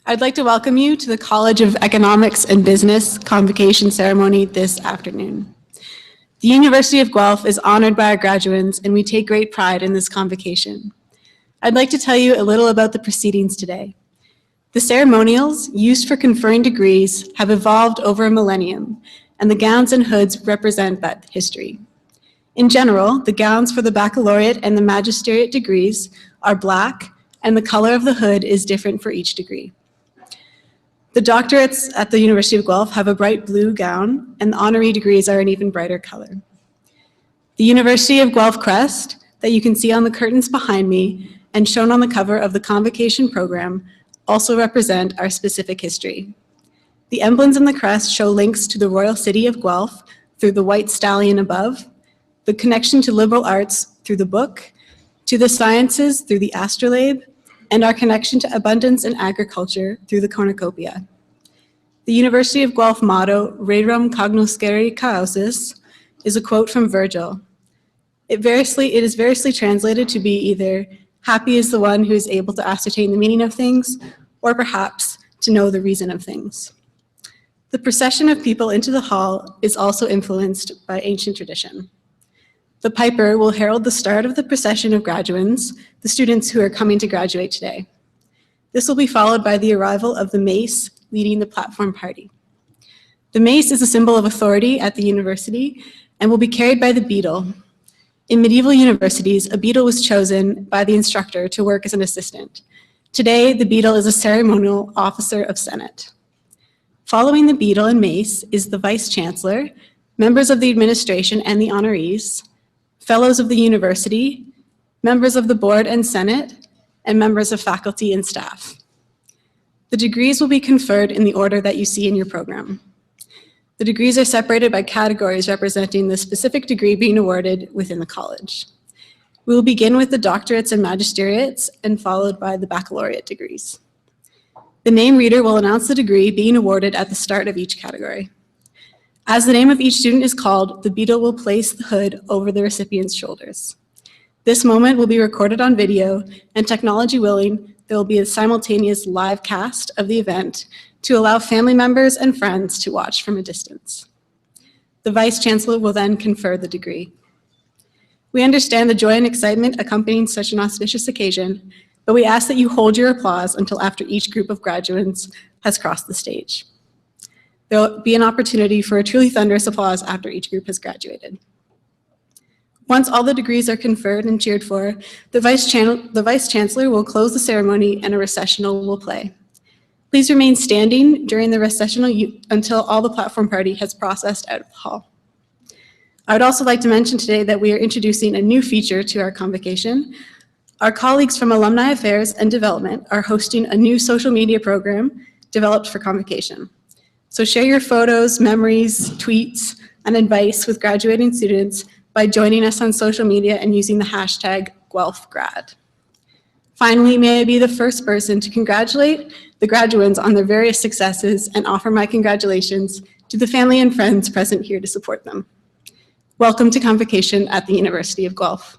I'd like to welcome you to the College of Economics and Business Convocation ceremony this afternoon. The University of Guelph is honored by our graduates, and we take great pride in this convocation. I'd like to tell you a little about the proceedings today. The ceremonials used for conferring degrees have evolved over a millennium, and the gowns and hoods represent that history. In general, the gowns for the baccalaureate and the magisteriate degrees are black, and the color of the hood is different for each degree. The doctorates at the University of Guelph have a bright blue gown, and the honorary degrees are an even brighter color. The University of Guelph crest that you can see on the curtains behind me and shown on the cover of the Convocation program also represent our specific history. The emblems in the crest show links to the royal city of Guelph through the white stallion above, the connection to liberal arts through the book, to the sciences through the astrolabe, and our connection to abundance and agriculture through the cornucopia. The University of Guelph motto, Rerum cognoscere causis, is a quote from Virgil. It is variously translated to be either, happy is the one who is able to ascertain the meaning of things, or perhaps to know the reason of things. The procession of people into the hall is also influenced by ancient tradition. The piper will herald the start of the procession of graduands, the students who are coming to graduate today. This will be followed by the arrival of the mace leading the platform party. The mace is a symbol of authority at the university and will be carried by the beadle. In medieval universities, a beadle was chosen by the instructor to work as an assistant. Today, the beadle is a ceremonial officer of Senate. Following the beadle and mace is the vice-chancellor, members of the administration and the honorees, fellows of the university, members of the board and senate, and members of faculty and staff. The degrees will be conferred in the order that you see in your program. The degrees are separated by categories representing the specific degree being awarded within the college. We will begin with the doctorates and magisteriates and followed by the baccalaureate degrees. The name reader will announce the degree being awarded at the start of each category. As the name of each student is called, the beadle will place the hood over the recipient's shoulders. This moment will be recorded on video, and technology willing, there will be a simultaneous live cast of the event to allow family members and friends to watch from a distance. The Vice-Chancellor will then confer the degree. We understand the joy and excitement accompanying such an auspicious occasion, but we ask that you hold your applause until after each group of graduates has crossed the stage. There will be an opportunity for a truly thunderous applause after each group has graduated. Once all the degrees are conferred and cheered for, the Vice-Chancellor will close the ceremony and a recessional will play. Please remain standing during the recessional until all the platform party has processed out of the hall. I would also like to mention today that we are introducing a new feature to our convocation. Our colleagues from Alumni Affairs and Development are hosting a new social media program developed for convocation. So share your photos, memories, tweets, and advice with graduating students by joining us on social media and using the hashtag #GuelphGrad. Finally, may I be the first person to congratulate the graduates on their various successes and offer my congratulations to the family and friends present here to support them. Welcome to Convocation at the University of Guelph.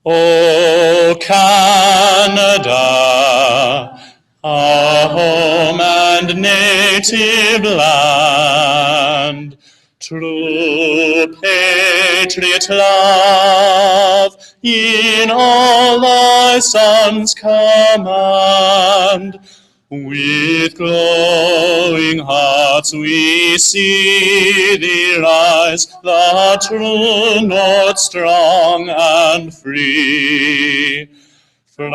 O Canada, our home and native land, true patriot love in all thy sons command. With glowing hearts we see thee rise, the true North strong and free. From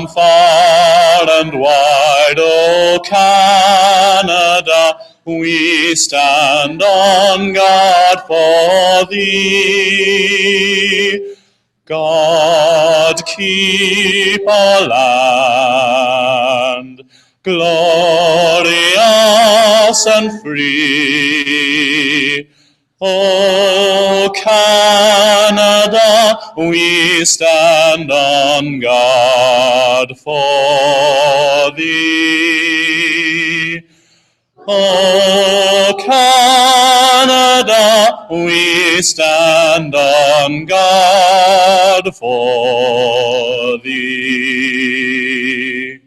far and wide, O Canada, we stand on guard for thee. God keep our land glorious and free. O Canada, we stand on guard for thee. O Canada, we stand on guard for thee.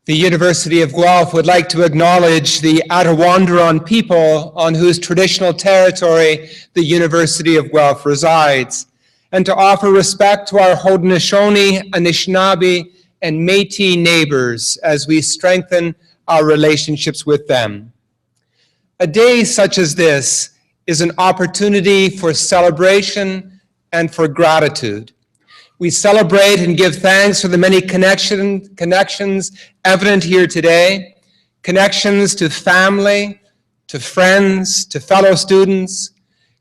The University of Guelph would like to acknowledge the Attawandaron people on whose traditional territory the University of Guelph resides, and to offer respect to our Haudenosaunee, Anishinaabe, and Métis neighbors as we strengthen our relationships with them. A day such as this is an opportunity for celebration and for gratitude. We celebrate and give thanks for the many connections evident here today, connections to family, to friends, to fellow students,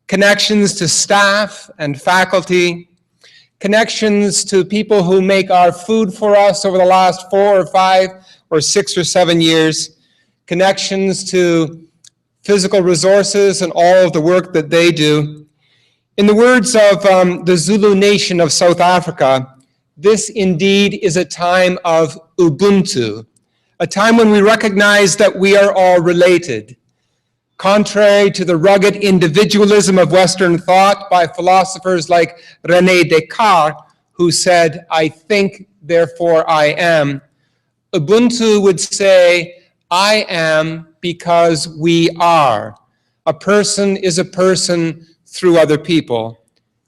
connections to staff and faculty, connections to people who make our food for us over the last 4 or 5 or 6 or 7 years, connections to physical resources and all of the work that they do. In the words of the Zulu nation of South Africa, this indeed is a time of Ubuntu, a time when we recognize that we are all related. Contrary to the rugged individualism of Western thought by philosophers like René Descartes, who said, "I think, therefore I am," Ubuntu would say, "I am because we are." A person is a person through other people.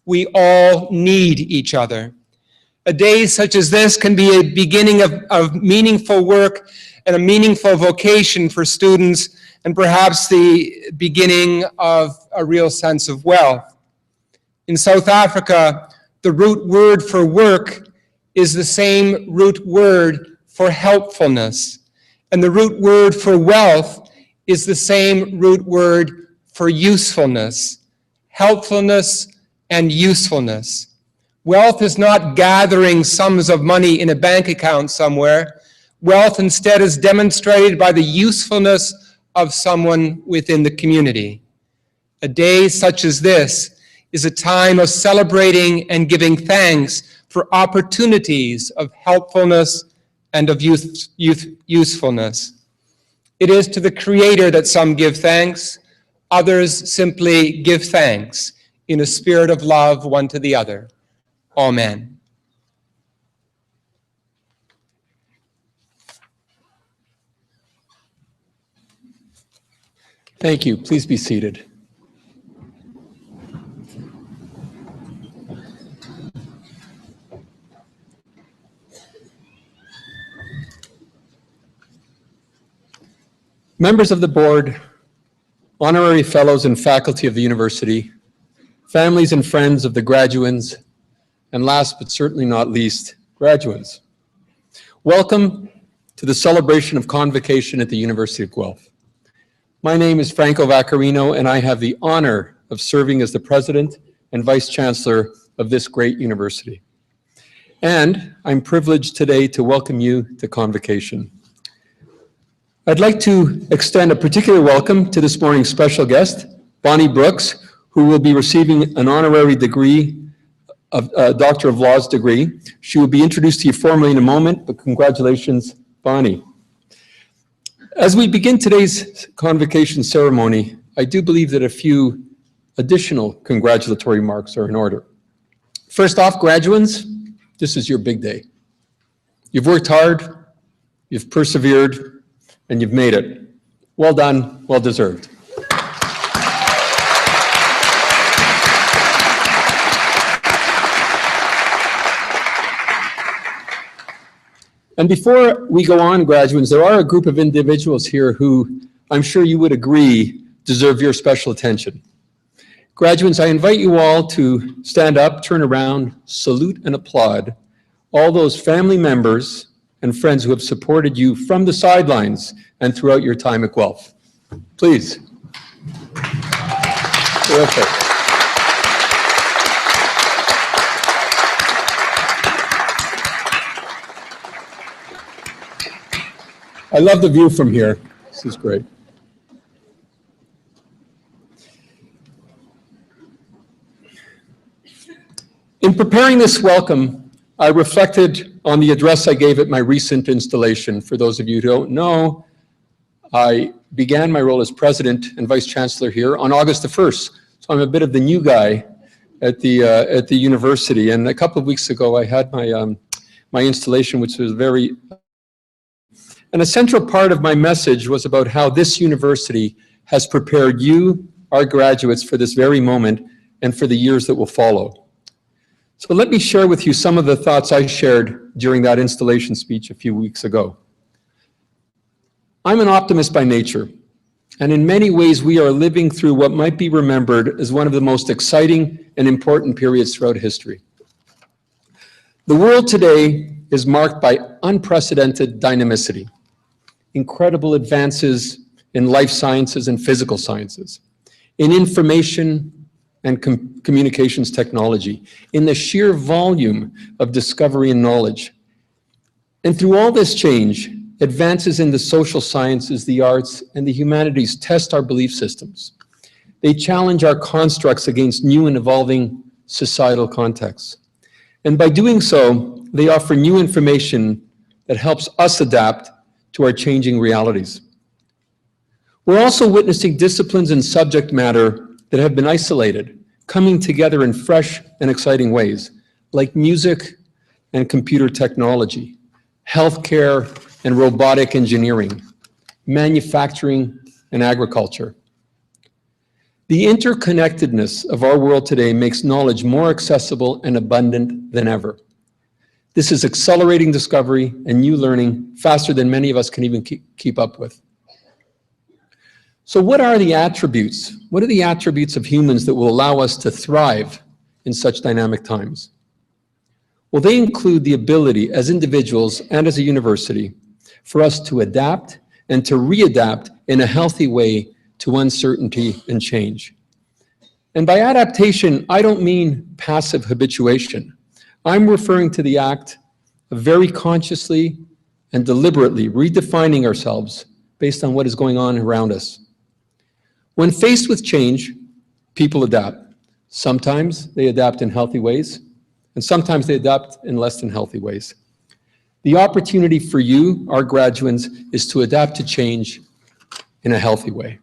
We all need each other. A day such as this can be a beginning of meaningful work and a meaningful vocation for students, and perhaps the beginning of a real sense of wealth. In South Africa, the root word for work is the same root word for helpfulness, and the root word for wealth is the same root word for usefulness. Helpfulness and usefulness. Wealth is not gathering sums of money in a bank account somewhere. Wealth instead is demonstrated by the usefulness of someone within the community. A day such as this is a time of celebrating and giving thanks for opportunities of helpfulness and of usefulness. It is to the Creator that some give thanks, others simply give thanks in a spirit of love one to the other. Amen. Thank you. Please be seated. Members of the board, honorary fellows and faculty of the university, families and friends of the graduands, and last but certainly not least, graduates. Welcome to the celebration of Convocation at the University of Guelph. My name is Franco Vaccarino, and I have the honor of serving as the president and vice chancellor of this great university. And I'm privileged today to welcome you to Convocation. I'd like to extend a particular welcome to this morning's special guest, Bonnie Brooks, who will be receiving an honorary degree, Doctor of Laws degree. She will be introduced to you formally in a moment, but congratulations, Bonnie. As we begin today's convocation ceremony, I do believe that a few additional congratulatory remarks are in order. First off, graduates, this is your big day. You've worked hard, you've persevered, and you've made it. Well done, well deserved. And before we go on, graduates, there are a group of individuals here who I'm sure you would agree deserve your special attention. Graduates, I invite you all to stand up, turn around, salute and applaud all those family members and friends who have supported you from the sidelines and throughout your time at Guelph. Please. Terrific. I love the view from here. This is great. In preparing this welcome, I reflected on the address I gave at my recent installation. For those of you who don't know, I began my role as president and vice chancellor here on August the 1st. So I'm a bit of the new guy at the university. And a couple of weeks ago, I had my installation, which was and a central part of my message was about how this university has prepared you, our graduates, for this very moment and for the years that will follow. So let me share with you some of the thoughts I shared during that installation speech a few weeks ago. I'm an optimist by nature, and in many ways we are living through what might be remembered as one of the most exciting and important periods throughout history. The world today is marked by unprecedented dynamicity, incredible advances in life sciences and physical sciences, in information and communications technology, in the sheer volume of discovery and knowledge. And through all this change, advances in the social sciences, the arts, and the humanities test our belief systems. They challenge our constructs against new and evolving societal contexts. And by doing so, they offer new information that helps us adapt to our changing realities. We're also witnessing disciplines and subject matter that have been isolated, coming together in fresh and exciting ways, like music and computer technology, healthcare and robotic engineering, manufacturing and agriculture. The interconnectedness of our world today makes knowledge more accessible and abundant than ever. This is accelerating discovery and new learning faster than many of us can even keep up with. So what are the attributes? What are the attributes of humans that will allow us to thrive in such dynamic times? Well, they include the ability as individuals and as a university for us to adapt and to readapt in a healthy way to uncertainty and change. And by adaptation, I don't mean passive habituation. I'm referring to the act of very consciously and deliberately redefining ourselves based on what is going on around us. When faced with change, people adapt. Sometimes they adapt in healthy ways, and sometimes they adapt in less than healthy ways. The opportunity for you, our graduates, is to adapt to change in a healthy way,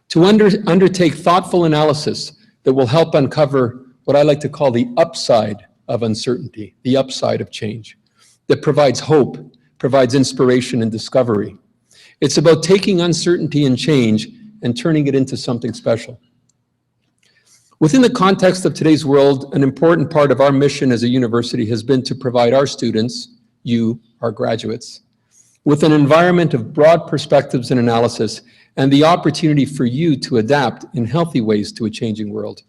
to undertake thoughtful analysis that will help uncover what I like to call the upside of uncertainty, the upside of change, that provides hope, provides inspiration and discovery. It's about taking uncertainty and change and turning it into something special. Within the context of today's world, an important part of our mission as a university has been to provide our students, you, our graduates, with an environment of broad perspectives and analysis and the opportunity for you to adapt in healthy ways to a changing world.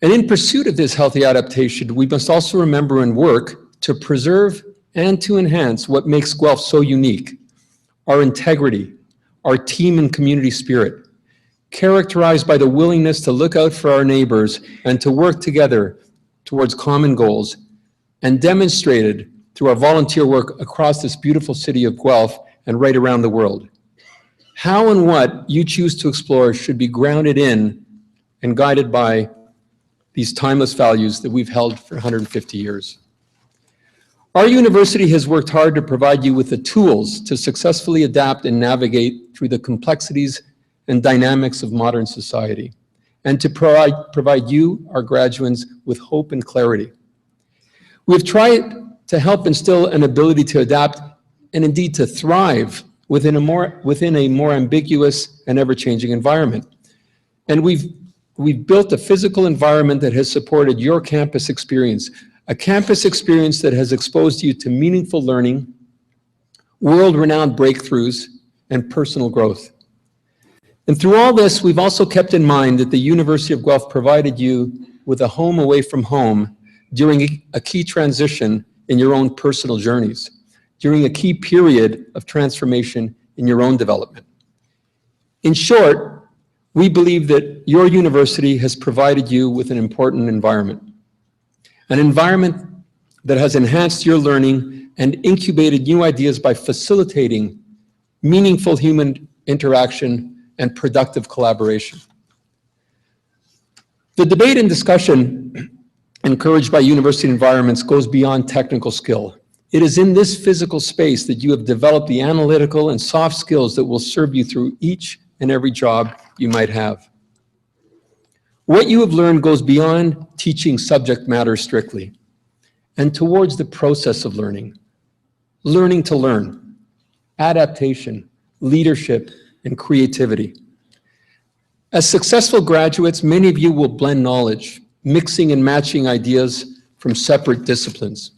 And in pursuit of this healthy adaptation, we must also remember and work to preserve and to enhance what makes Guelph so unique: our integrity, our team and community spirit, characterized by the willingness to look out for our neighbors and to work together towards common goals, and demonstrated through our volunteer work across this beautiful city of Guelph and right around the world. How and what you choose to explore should be grounded in and guided by these timeless values that we've held for 150 years. Our university has worked hard to provide you with the tools to successfully adapt and navigate through the complexities and dynamics of modern society, and to provide you, our graduates, with hope and clarity. We've tried to help instill an ability to adapt and indeed to thrive within a more ambiguous and ever-changing environment. And we've built a physical environment that has supported your campus experience, a campus experience that has exposed you to meaningful learning, world-renowned breakthroughs, and personal growth. And through all this, we've also kept in mind that the University of Guelph provided you with a home away from home during a key transition in your own personal journeys, during a key period of transformation in your own development. In short, we believe that your university has provided you with an important environment, an environment that has enhanced your learning and incubated new ideas by facilitating meaningful human interaction and productive collaboration. The debate and discussion encouraged by university environments goes beyond technical skill. It is in this physical space that you have developed the analytical and soft skills that will serve you through each and every job you might have. What you have learned goes beyond teaching subject matter strictly and towards the process of learning, learning to learn, adaptation, leadership, and creativity. As successful graduates, many of you will blend knowledge, mixing and matching ideas from separate disciplines.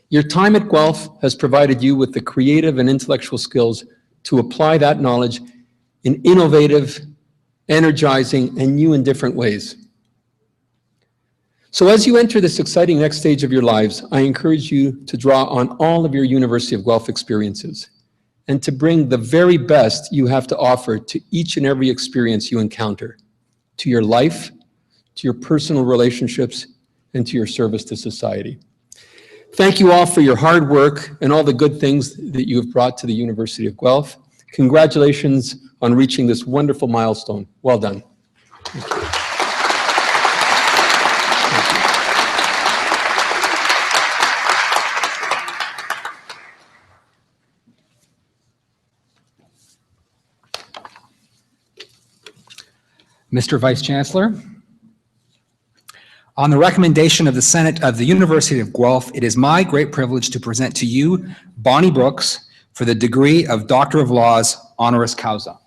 Your time at Guelph has provided you with the creative and intellectual skills to apply that knowledge in innovative, energizing, and new and different ways. So as you enter this exciting next stage of your lives, I encourage you to draw on all of your University of Guelph experiences and to bring the very best you have to offer to each and every experience you encounter, to your life, to your personal relationships, and to your service to society. Thank you all for your hard work and all the good things that you have brought to the University of Guelph. Congratulations on reaching this wonderful milestone. Well done. Thank you. Mr. Vice Chancellor, on the recommendation of the Senate of the University of Guelph, it is my great privilege to present to you Bonnie Brooks for the degree of Doctor of Laws, honoris causa.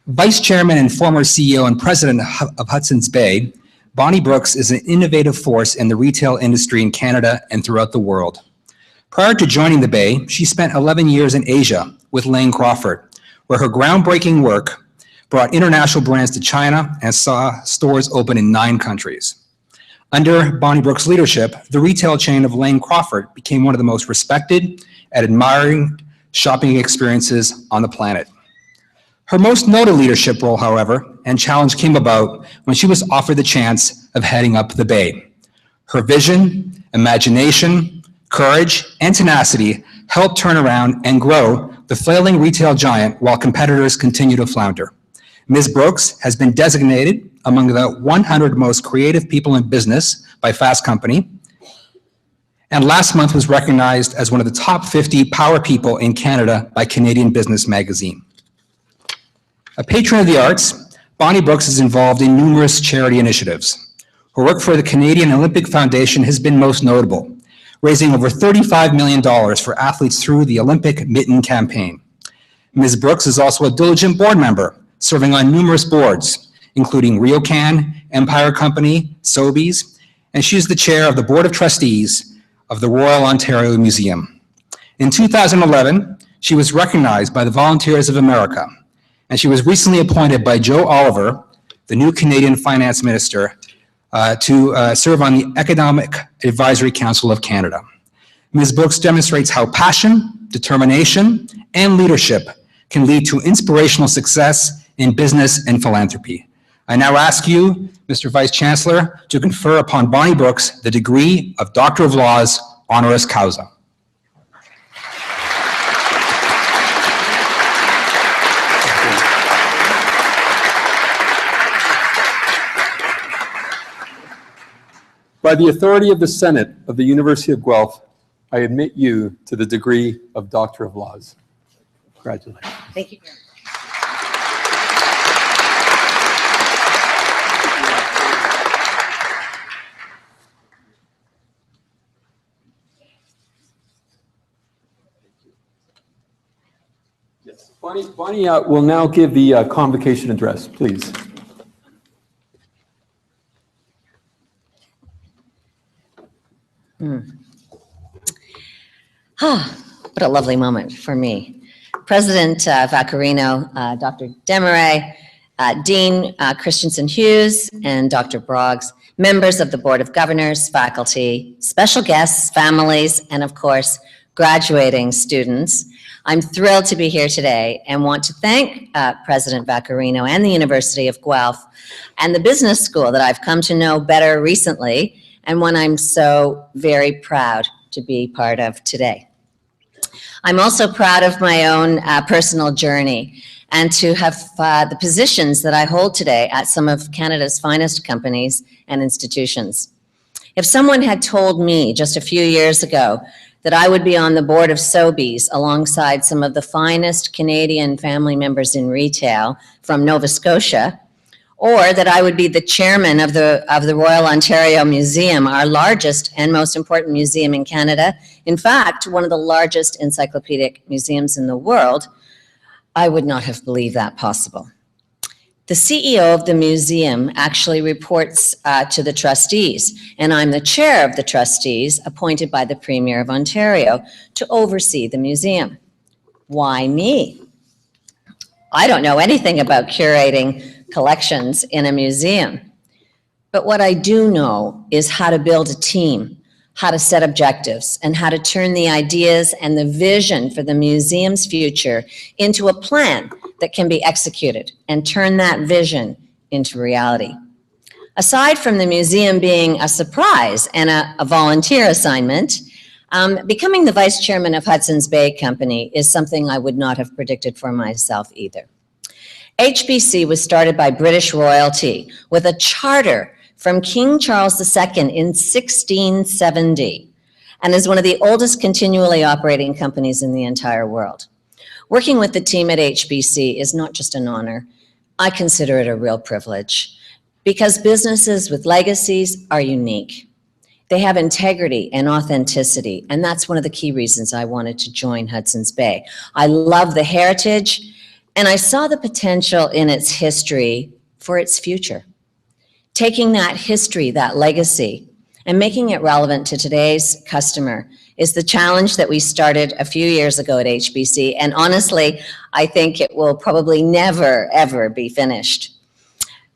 Vice Chairman and former CEO and President of Hudson's Bay, Bonnie Brooks is an innovative force in the retail industry in Canada and throughout the world. Prior to joining the Bay, she spent 11 years in Asia with Lane Crawford, where her groundbreaking work brought international brands to China and saw stores open in 9 countries. Under Bonnie Brooks' leadership, the retail chain of Lane Crawford became one of the most respected at admiring shopping experiences on the planet. Her most noted leadership role, however, and challenge came about when she was offered the chance of heading up the Bay. Her vision, imagination, courage, and tenacity helped turn around and grow the flailing retail giant while competitors continue to flounder. Ms. Brooks has been designated among the 100 most creative people in business by Fast Company, and last month was recognized as one of the top 50 power people in Canada by Canadian Business Magazine. A patron of the arts, Bonnie Brooks is involved in numerous charity initiatives. Her work for the Canadian Olympic Foundation has been most notable, raising over $35 million for athletes through the Olympic Mitten Campaign. Ms. Brooks is also a diligent board member, serving on numerous boards, including RioCan, Empire Company, Sobeys, and she is the chair of the Board of Trustees of the Royal Ontario Museum. In 2011, she was recognized by the Volunteers of America, and she was recently appointed by Joe Oliver, the new Canadian Finance Minister, to serve on the Economic Advisory Council of Canada. Ms. Brooks demonstrates how passion, determination, and leadership can lead to inspirational success in business and philanthropy. I now ask you, Mr. Vice Chancellor, to confer upon Bonnie Brooks the degree of Doctor of Laws, honoris causa. By the authority of the Senate of the University of Guelph, I admit you to the degree of Doctor of Laws. Congratulations. Thank you. Yes. Bonnie will now give the convocation address, please. What a lovely moment for me. President Vaccarino, Dr. Desmarais, Dean Christensen Hughes, and Dr. Broggs, members of the Board of Governors, faculty, special guests, families, and of course, graduating students. I'm thrilled to be here today and want to thank President Vaccarino and the University of Guelph and the business school that I've come to know better recently, and one I'm so very proud to be part of today. I'm also proud of my own personal journey and to have the positions that I hold today at some of Canada's finest companies and institutions. If someone had told me just a few years ago that I would be on the board of Sobeys alongside some of the finest Canadian family members in retail from Nova Scotia, or that I would be the chairman of the Royal Ontario Museum, our largest and most important museum in Canada, in fact, one of the largest encyclopedic museums in the world, I would not have believed that possible. The CEO of the museum actually reports to the trustees, and I'm the chair of the trustees appointed by the Premier of Ontario to oversee the museum. Why me? I don't know anything about curating collections in a museum. But what I do know is how to build a team, how to set objectives, and how to turn the ideas and the vision for the museum's future into a plan that can be executed and turn that vision into reality. Aside from the museum being a surprise and a volunteer assignment, becoming the vice chairman of Hudson's Bay Company is something I would not have predicted for myself either. HBC was started by British royalty with a charter from King Charles II in 1670 and is one of the oldest continually operating companies in the entire world. Working with the team at HBC is not just an honor, I consider it a real privilege because businesses with legacies are unique. They have integrity and authenticity, and that's one of the key reasons I wanted to join Hudson's Bay. I love the heritage, and I saw the potential in its history for its future. Taking that history, that legacy, and making it relevant to today's customer is the challenge that we started a few years ago at HBC, and honestly, I think it will probably never, ever be finished.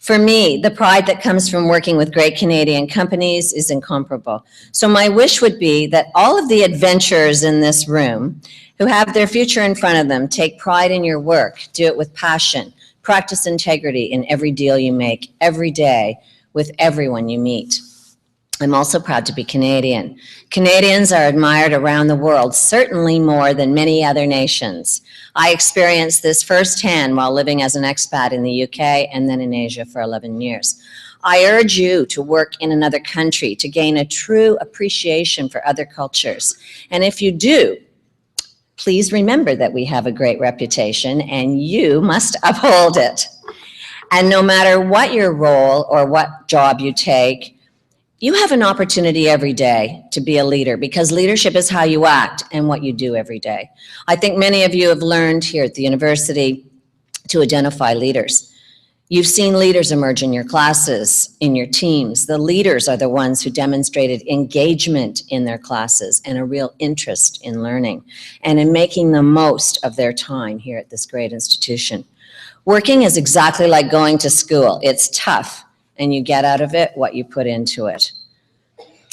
For me, the pride that comes from working with great Canadian companies is incomparable. So my wish would be that all of the adventurers in this room who have their future in front of them take pride in your work, do it with passion, practice integrity in every deal you make, every day, with everyone you meet. I'm also proud to be Canadian. Canadians are admired around the world, certainly more than many other nations. I experienced this firsthand while living as an expat in the UK and then in Asia for 11 years. I urge you to work in another country to gain a true appreciation for other cultures. And if you do, please remember that we have a great reputation and you must uphold it. And no matter what your role or what job you take, you have an opportunity every day to be a leader, because leadership is how you act and what you do every day. I think many of you have learned here at the university to identify leaders. You've seen leaders emerge in your classes, in your teams. The leaders are the ones who demonstrated engagement in their classes and a real interest in learning and in making the most of their time here at this great institution. Working is exactly like going to school. It's tough, and you get out of it what you put into it.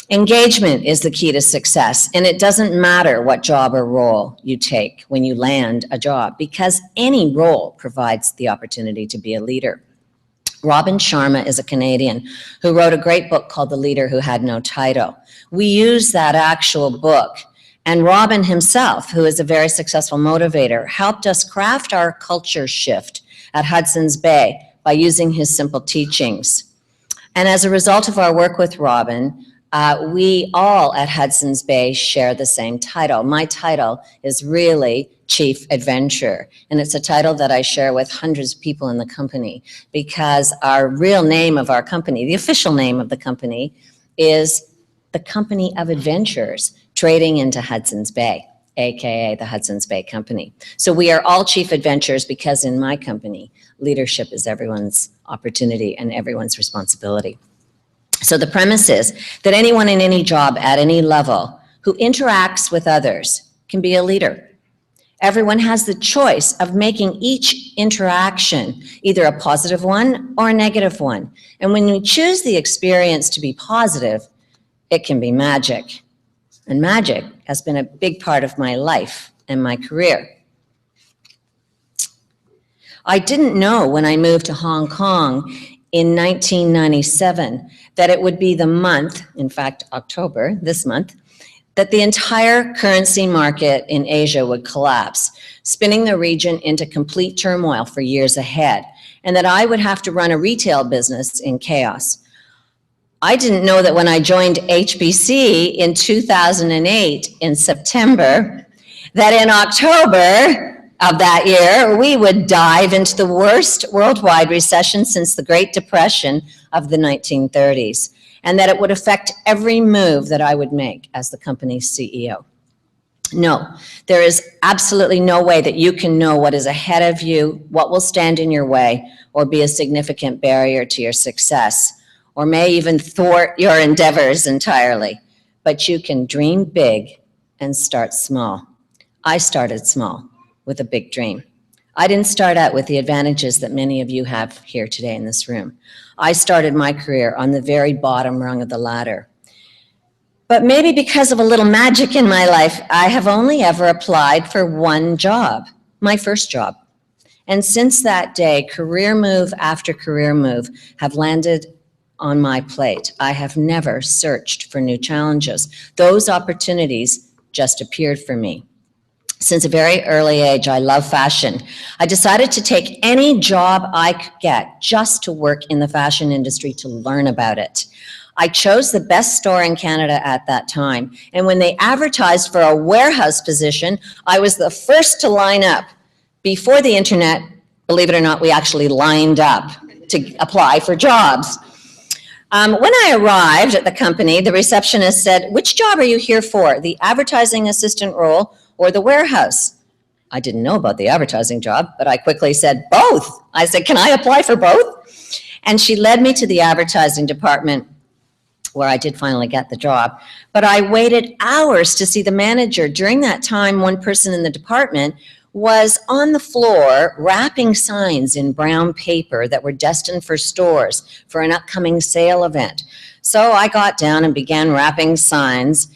Engagement is the key to success, and it doesn't matter what job or role you take when you land a job, because any role provides the opportunity to be a leader. Robin Sharma is a Canadian who wrote a great book called The Leader Who Had No Title. We use that actual book, and Robin himself, who is a very successful motivator, helped us craft our culture shift at Hudson's Bay by using his simple teachings. And as a result of our work with Robin, we all at Hudson's Bay share the same title. My title is really Chief Adventurer, and it's a title that I share with hundreds of people in the company, because our real name of our company, the official name of the company, is the Company of Adventurers Trading into Hudson's Bay, aka the Hudson's Bay Company. So we are all chief adventurers, because in my company, leadership is everyone's opportunity and everyone's responsibility. So the premise is that anyone in any job at any level who interacts with others can be a leader. Everyone has the choice of making each interaction either a positive one or a negative one. And when we choose the experience to be positive, it can be magic. And magic has been a big part of my life and my career. I didn't know when I moved to Hong Kong in 1997 that it would be the month, in fact, October, this month, that the entire currency market in Asia would collapse, spinning the region into complete turmoil for years ahead, and that I would have to run a retail business in chaos. I didn't know that when I joined HBC in 2008 in September, that in October of that year, we would dive into the worst worldwide recession since the Great Depression of the 1930s, and that it would affect every move that I would make as the company's CEO. No, there is absolutely no way that you can know what is ahead of you, what will stand in your way, or be a significant barrier to your success, or may even thwart your endeavors entirely. But you can dream big and start small. I started small with a big dream. I didn't start out with the advantages that many of you have here today in this room. I started my career on the very bottom rung of the ladder. But maybe because of a little magic in my life, I have only ever applied for one job, my first job. And since that day, career move after career move have landed on my plate. I have never searched for new challenges. Those opportunities just appeared for me. Since a very early age, I love fashion. I decided to take any job I could get just to work in the fashion industry to learn about it. I chose the best store in Canada at that time, and when they advertised for a warehouse position, I was the first to line up. Before the internet, believe it or not, we actually lined up to apply for jobs. When I arrived at the company, the receptionist said, "Which job are you here for, the advertising assistant role or the warehouse?" I didn't know about the advertising job, but I quickly said, "Both." I said, "Can I apply for both?" And she led me to the advertising department, where I did finally get the job. But I waited hours to see the manager. During that time, one person in the department was on the floor wrapping signs in brown paper that were destined for stores for an upcoming sale event. So I got down and began wrapping signs.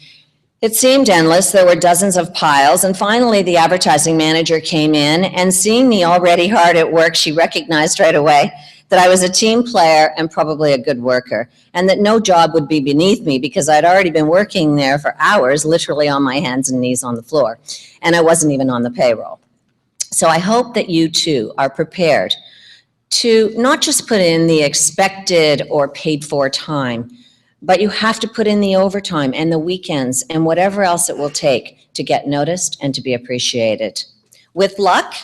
It seemed endless. There were dozens of piles. And finally, the advertising manager came in, and seeing me already hard at work, she recognized right away that I was a team player and probably a good worker, and that no job would be beneath me because I'd already been working there for hours, literally on my hands and knees on the floor, and I wasn't even on the payroll. So I hope that you too are prepared to not just put in the expected or paid for time, but you have to put in the overtime and the weekends and whatever else it will take to get noticed and to be appreciated. With luck,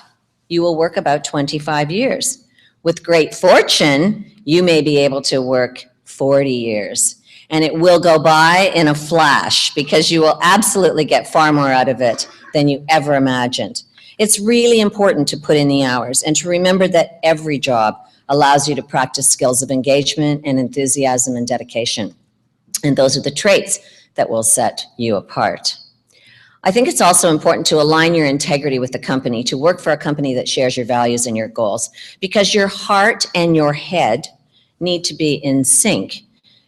you will work about 25 years. With great fortune, you may be able to work 40 years. And it will go by in a flash because you will absolutely get far more out of it than you ever imagined. It's really important to put in the hours and to remember that every job allows you to practice skills of engagement and enthusiasm and dedication. And those are the traits that will set you apart. I think it's also important to align your integrity with the company, to work for a company that shares your values and your goals, because your heart and your head need to be in sync,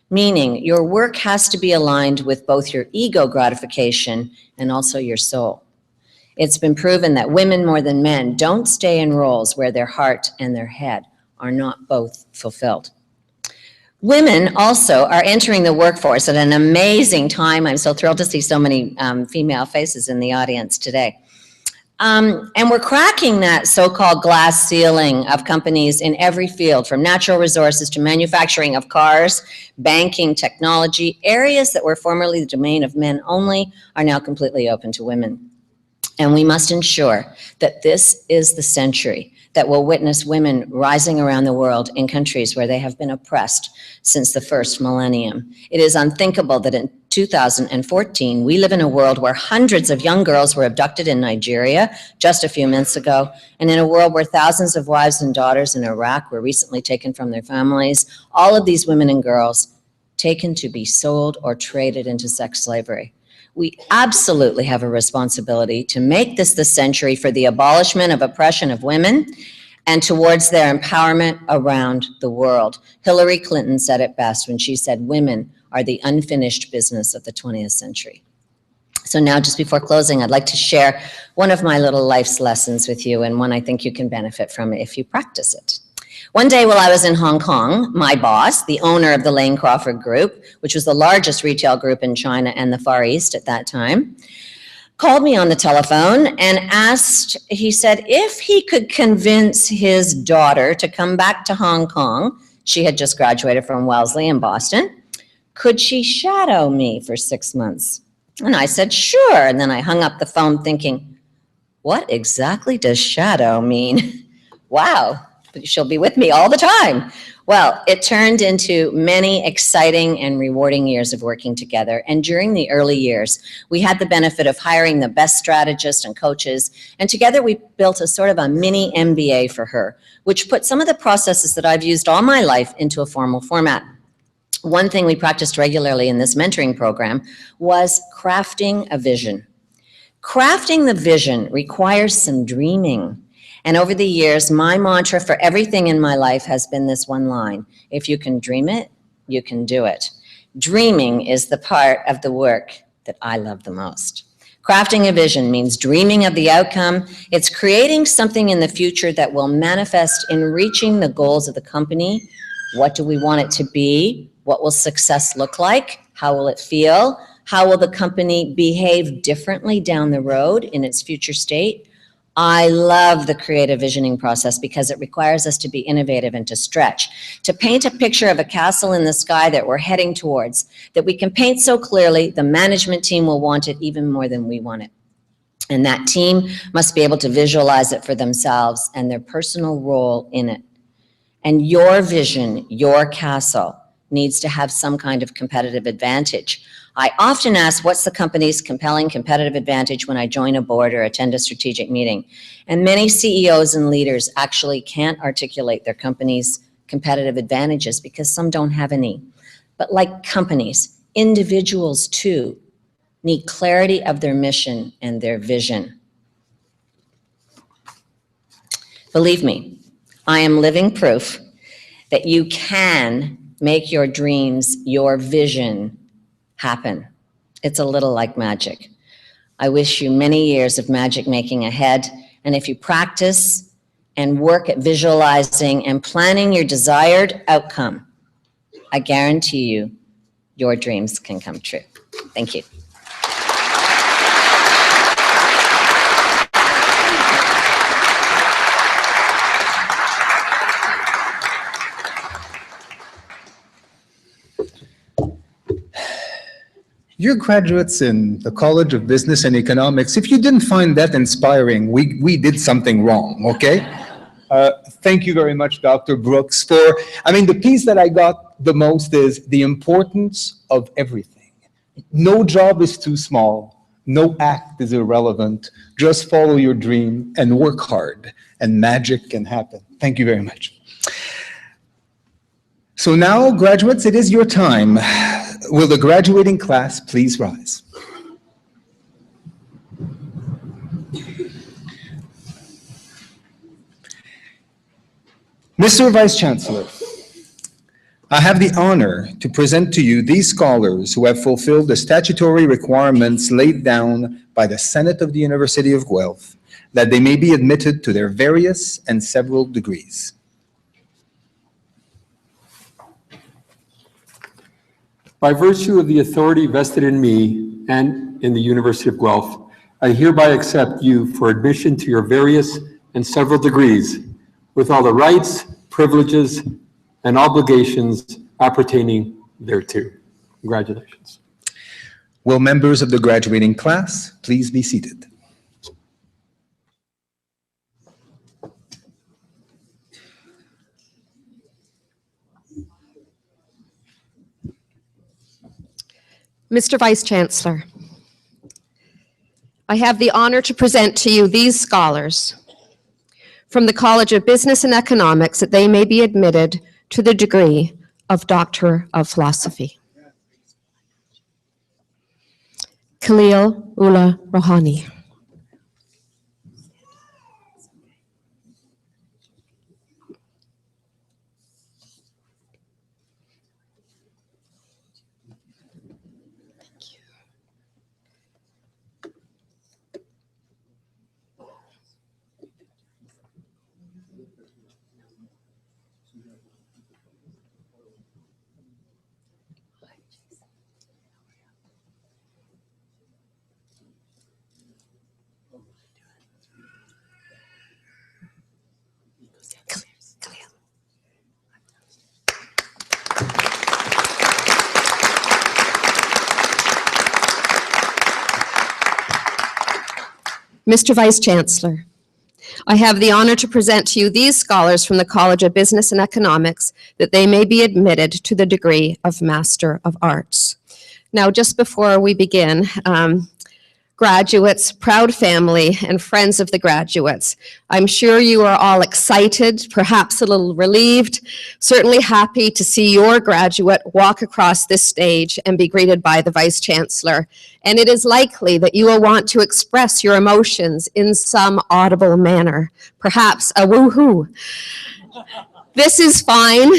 meaning your work has to be aligned with both your ego gratification and also your soul. It's been proven that women more than men don't stay in roles where their heart and their head are not both fulfilled. Women also are entering the workforce at an amazing time. I'm so thrilled to see so many female faces in the audience today. And we're cracking that so-called glass ceiling of companies in every field, from natural resources to manufacturing of cars, banking, technology. Areas that were formerly the domain of men only are now completely open to women. And we must ensure that this is the century that will witness women rising around the world in countries where they have been oppressed since the first millennium. It is unthinkable that in 2014, we live in a world where hundreds of young girls were abducted in Nigeria just a few months ago, and in a world where thousands of wives and daughters in Iraq were recently taken from their families, all of these women and girls taken to be sold or traded into sex slavery. We absolutely have a responsibility to make this the century for the abolishment of oppression of women and towards their empowerment around the world. Hillary Clinton said it best when she said, "Women are the unfinished business of the 20th century." So now, just before closing, I'd like to share one of my little life's lessons with you, and one I think you can benefit from if you practice it. One day while I was in Hong Kong, my boss, the owner of the Lane Crawford Group, which was the largest retail group in China and the Far East at that time, called me on the telephone and asked, he said, if he could convince his daughter to come back to Hong Kong. She had just graduated from Wellesley in Boston. Could she shadow me for 6 months? And I said, sure. And then I hung up the phone thinking, what exactly does shadow mean? Wow. She'll be with me all the time. Well, it turned into many exciting and rewarding years of working together. And during the early years, we had the benefit of hiring the best strategists and coaches. And together we built a sort of a mini MBA for her, which put some of the processes that I've used all my life into a formal format. One thing we practiced regularly in this mentoring program was crafting a vision. Crafting the vision requires some dreaming. And over the years, my mantra for everything in my life has been this one line: if you can dream it, you can do it. Dreaming is the part of the work that I love the most. Crafting a vision means dreaming of the outcome. It's creating something in the future that will manifest in reaching the goals of the company. What do we want it to be? What will success look like? How will it feel? How will the company behave differently down the road in its future state? I love the creative visioning process because it requires us to be innovative and to stretch, to paint a picture of a castle in the sky that we're heading towards, that we can paint so clearly the management team will want it even more than we want it. And that team must be able to visualize it for themselves and their personal role in it. And your vision, your castle, needs to have some kind of competitive advantage. I often ask, what's the company's compelling competitive advantage when I join a board or attend a strategic meeting? And many CEOs and leaders actually can't articulate their company's competitive advantages because some don't have any. But like companies, individuals too need clarity of their mission and their vision. Believe me, I am living proof that you can make your dreams, your vision happen. It's a little like magic. I wish you many years of magic making ahead, and if you practice and work at visualizing and planning your desired outcome, I guarantee you, your dreams can come true. Thank you. You're graduates in the College of Business and Economics. If you didn't find that inspiring, we did something wrong, okay? Thank you very much, Dr. Brooks, the piece that I got the most is the importance of everything. No job is too small. No act is irrelevant. Just follow your dream and work hard, and magic can happen. Thank you very much. So now, graduates, it is your time. Will the graduating class please rise? Mr. Vice Chancellor, I have the honor to present to you these scholars who have fulfilled the statutory requirements laid down by the Senate of the University of Guelph, that they may be admitted to their various and several degrees. By virtue of the authority vested in me and in the University of Guelph, I hereby accept you for admission to your various and several degrees, with all the rights, privileges, and obligations appertaining thereto. Congratulations. Will members of the graduating class please be seated? Mr. Vice Chancellor, I have the honor to present to you these scholars from the College of Business and Economics that they may be admitted to the degree of Doctor of Philosophy. Khalil Ullah Rohani. Mr. Vice Chancellor, I have the honor to present to you these scholars from the College of Business and Economics that they may be admitted to the degree of Master of Arts. Now, just before we begin, graduates, proud family, and friends of the graduates, I'm sure you are all excited, perhaps a little relieved, certainly happy to see your graduate walk across this stage and be greeted by the Vice Chancellor. And it is likely that you will want to express your emotions in some audible manner, perhaps a woohoo. This is fine.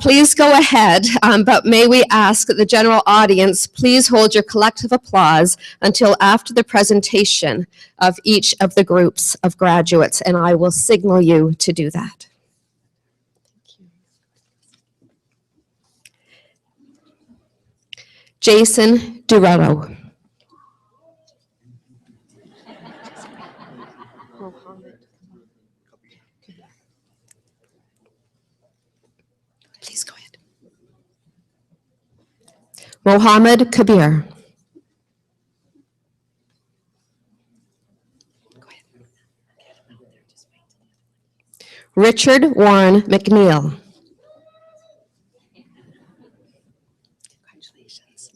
Please go ahead, but may we ask that the general audience please hold your collective applause until after the presentation of each of the groups of graduates, and I will signal you to do that. Jason Durero. Please go ahead. Mohammed Kabir. Go ahead. Richard Warren McNeil. Congratulations.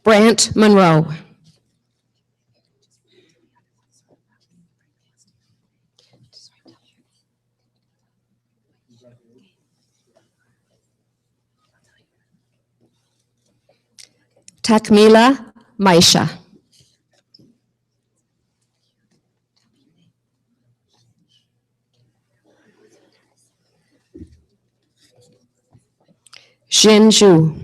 Brant Monroe. Takmila Maisha. Jinju.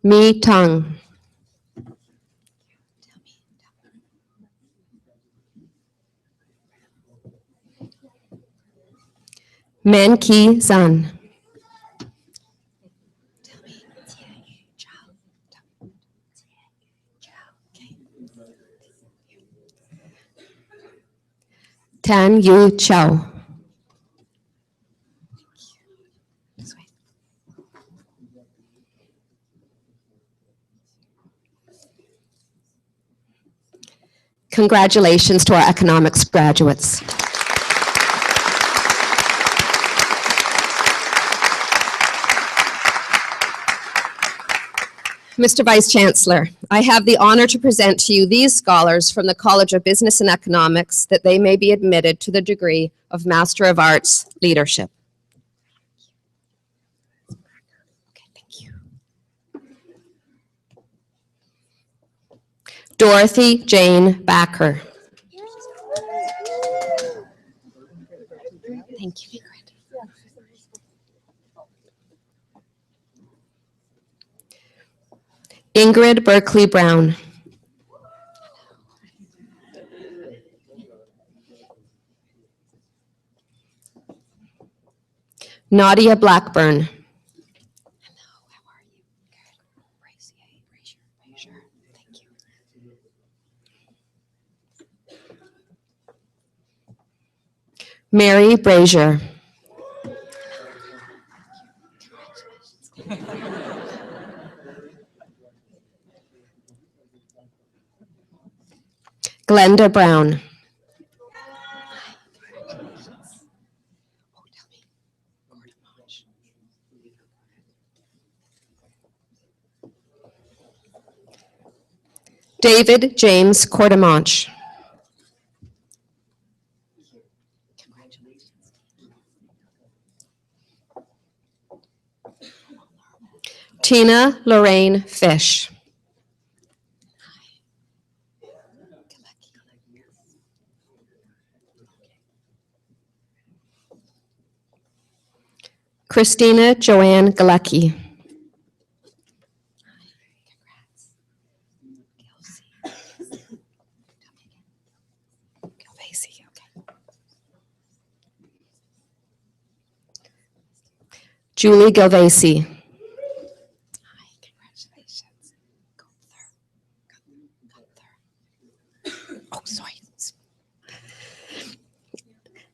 Mi Tang. Men Ki Zan. Tan Yu Chao. Congratulations to our economics graduates. Mr. Vice Chancellor, I have the honor to present to you these scholars from the College of Business and Economics that they may be admitted to the degree of Master of Arts Leadership. Okay, thank you. Dorothy Jane Backer. Thank you, Ingrid. Ingrid Berkeley Brown. Nadia Blackburn. Mary Brazier. Glenda Brown. David James Cordemanche. Tina Lorraine Fish. Christina Joanne Galecki. Julie Gilvasi. Oh, sorry.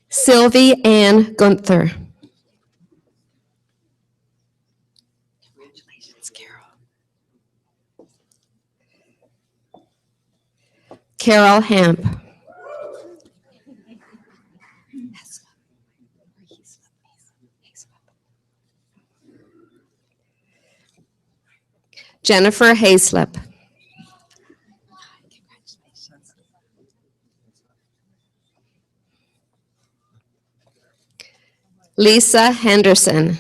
Sylvie Ann Gunther. Congratulations, Carol. Carol Hamp. Jennifer Hayslip. Lisa Henderson.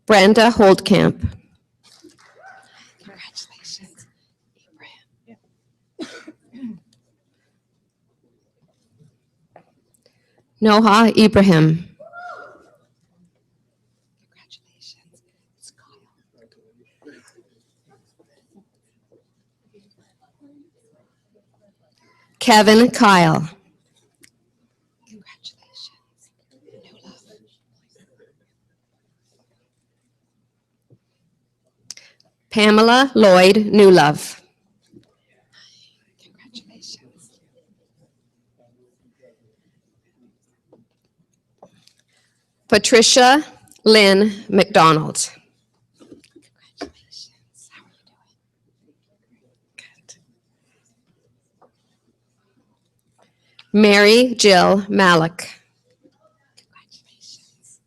Brenda Holdcamp. Congratulations, Noha Ibrahim. Congratulations, Kevin Kyle. Congratulations, New Love. Pamela Lloyd Newlove. Congratulations. Patricia Lynn McDonald. Congratulations. How are you doing? Good. Mary Jill Malik. Congratulations.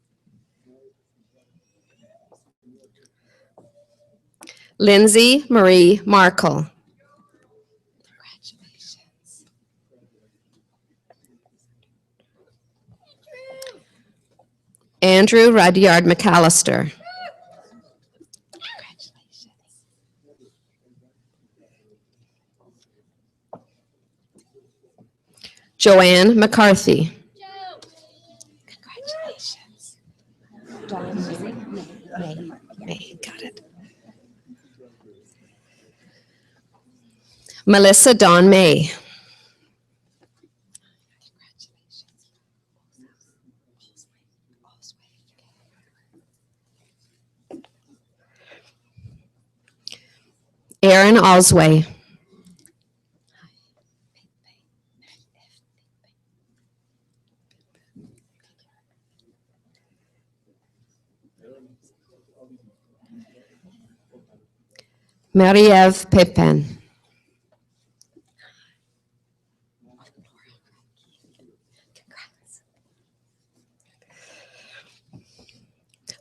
Lindsay Marie Markle. Congratulations. Andrew Rudyard McAllister. Joanne McCarthy. Congratulations. May, got it. Melissa Dawn May. Aaron Osway. Marie-Ève Pepin.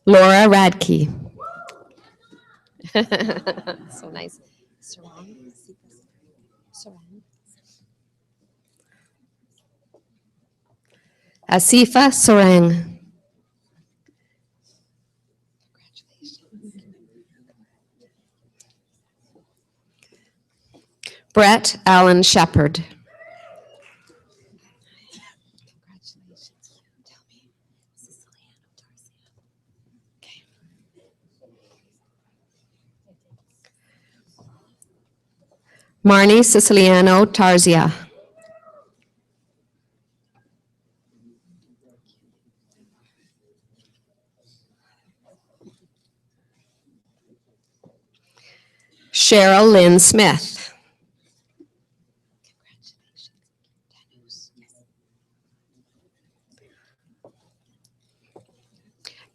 Laura Radke. So nice. Asifa Sorang. Brett Allen Shepard. Marnie Siciliano Tarzia. Cheryl Lynn Smith.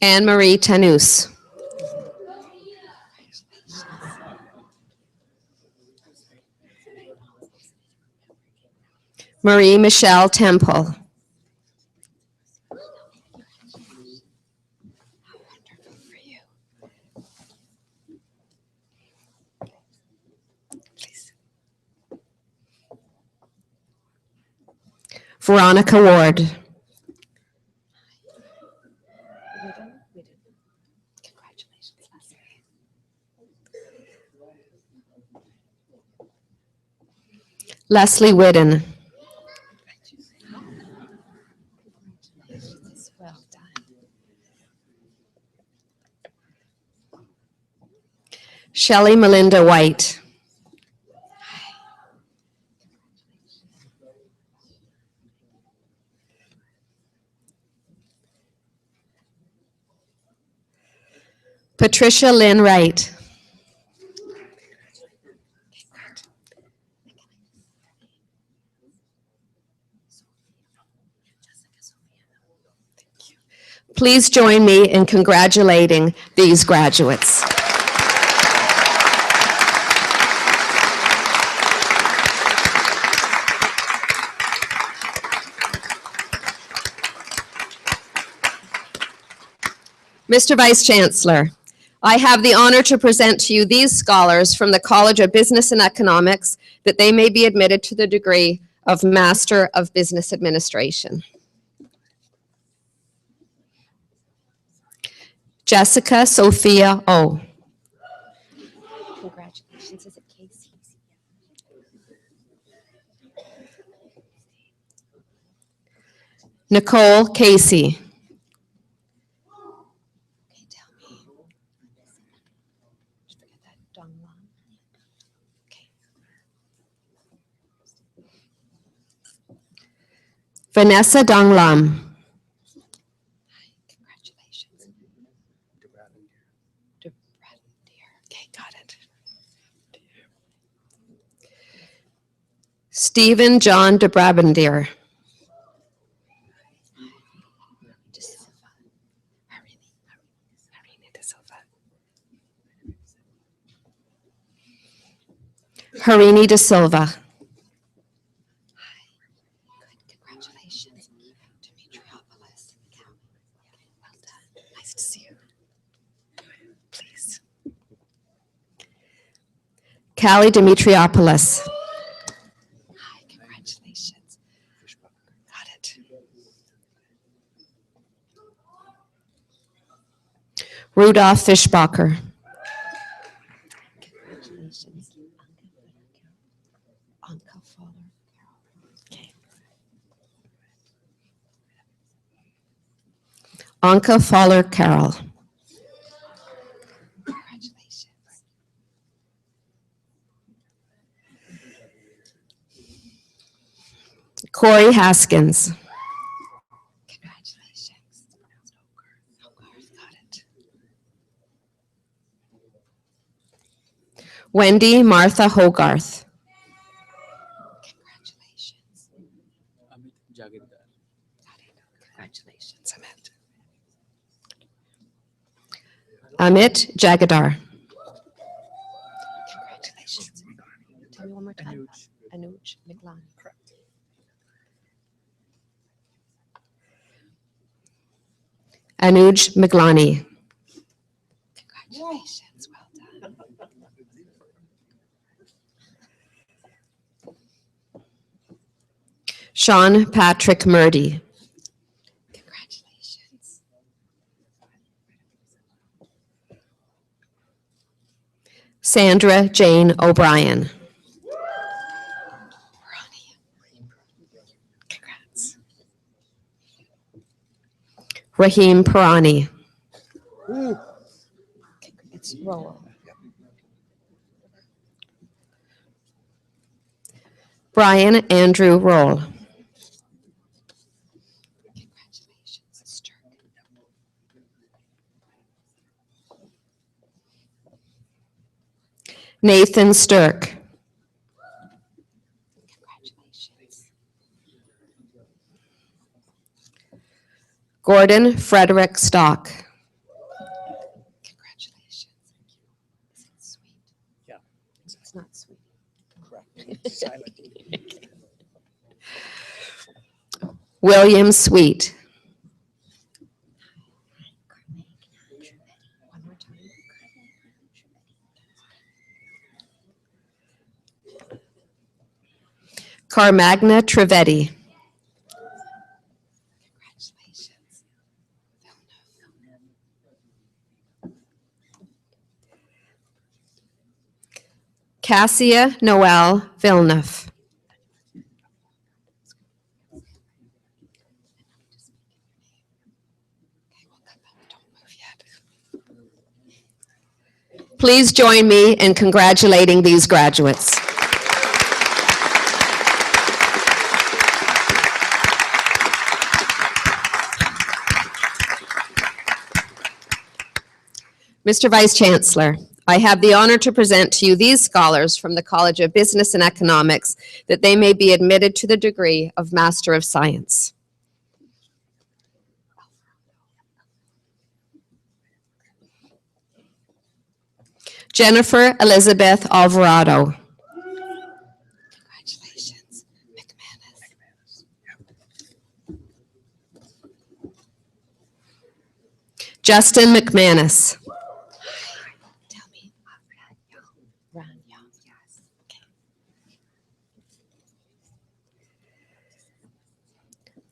Anne Marie Tanous. Marie Michelle Temple. Veronica Ward. Leslie Whidden. Shelley Melinda White. Patricia Lynn Wright. Please join me in congratulating these graduates. Mr. Vice Chancellor, I have the honor to present to you these scholars from the College of Business and Economics that they may be admitted to the degree of Master of Business Administration. Jessica Sophia O. Congratulations. Is it Casey? Nicole Casey. Vanessa Dong Lam. Congratulations. Okay, got it. Stephen John de Brabandier. Harini De Silva. Congratulations. Dimitriopolis. Well done. Nice to see you. Please. Callie Dimitriopoulos. Hi, congratulations. Got it. Rudolph Fischbacher. Anka Fowler Carroll. Corey Haskins. Congratulations. Got it. Wendy Martha Hogarth. Congratulations. Congratulations, Amit Jagadar. Congratulations. Tell me one more time. Anuj Miglani. Anuj Miglani. Congratulations, well done. Sean Patrick Murdy. Congratulations. Sandra Jane O'Brien. Congrats. Raheem Pirani. It's roll. Brian Andrew Roll. Congratulations. Nathan Sturk. Congratulations. Gordon Frederick Stock. Congratulations. Is it sweet? Yeah. It's not sweet. Correct. Silent. William Sweet. One more time. Carmagna Trevetti. Congratulations. Cassia Noel Villeneuve. Please join me in congratulating these graduates. Mr. Vice Chancellor, I have the honor to present to you these scholars from the College of Business and Economics that they may be admitted to the degree of Master of Science. Jennifer Elizabeth Alvarado. Congratulations, McManus. Justin McManus. Tell me. Ran Young, yes. Okay.